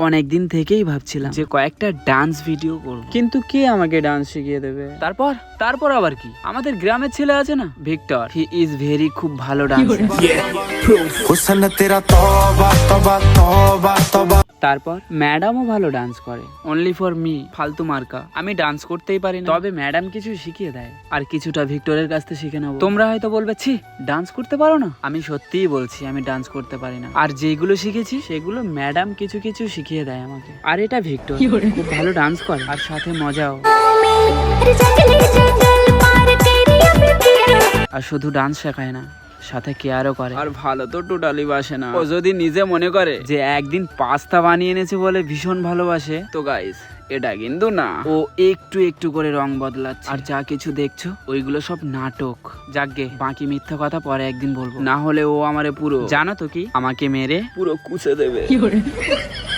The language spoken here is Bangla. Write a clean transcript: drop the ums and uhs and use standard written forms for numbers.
অনেকদিন থেকেই ভাবছিলাম যে কয়েকটা ডান্স ভিডিও করব, কিন্তু কে আমাকে ডান্স শিখিয়ে দেবে? তারপর আবার কি, আমাদের গ্রামের ছেলে আছে না, ভিক্টর, হি ইজ ভেরি খুব ভালো ডান্সার। তারপর ম্যাডামও ভালো ডান্স করে, অনলি ফর মি, ফালতু মার্কা। আমি ডান্স করতেই পারি না, তবে ম্যাডাম কিছু শিখিয়ে দেয় আর কিছুটা ভিক্টরের কাছ থেকে শিখে নেবো। তোমরা হয়তো বলবে, ছি ডান্স করতে পারো না? আমি সত্যিই বলছি আমি ডান্স করতে পারি না, আর যেগুলো শিখেছি সেগুলো ম্যাডাম কিছু কিছু শিখিয়ে দেয় আমাকে। আর এটা ভিক্টর খুব ভালো ডান্স করে আর সাথে মজাও। আর শুধু ডান্স শেখায় না, সাথে কেয়ারও করে, আর ভালো তো টোটালি বাসে না। ও যদি নিজে মনে করে যে একদিন পাস্তা বানিয়ে এনেছে বলে ভীষণ ভালোবাসে, তো গাইস এটা কিন্তু না। ও একটু একটু করে রং বদলাচ্ছে, আর যা কিছু দেখছো ওইগুলো সব নাটক। যাকগে, বাকি মিথ্যা কথা পরে একদিন বলবো, না হলে ও আমারে পুরো, জানো তো কি, আমাকে মেরে পুরো কুচে দেবে।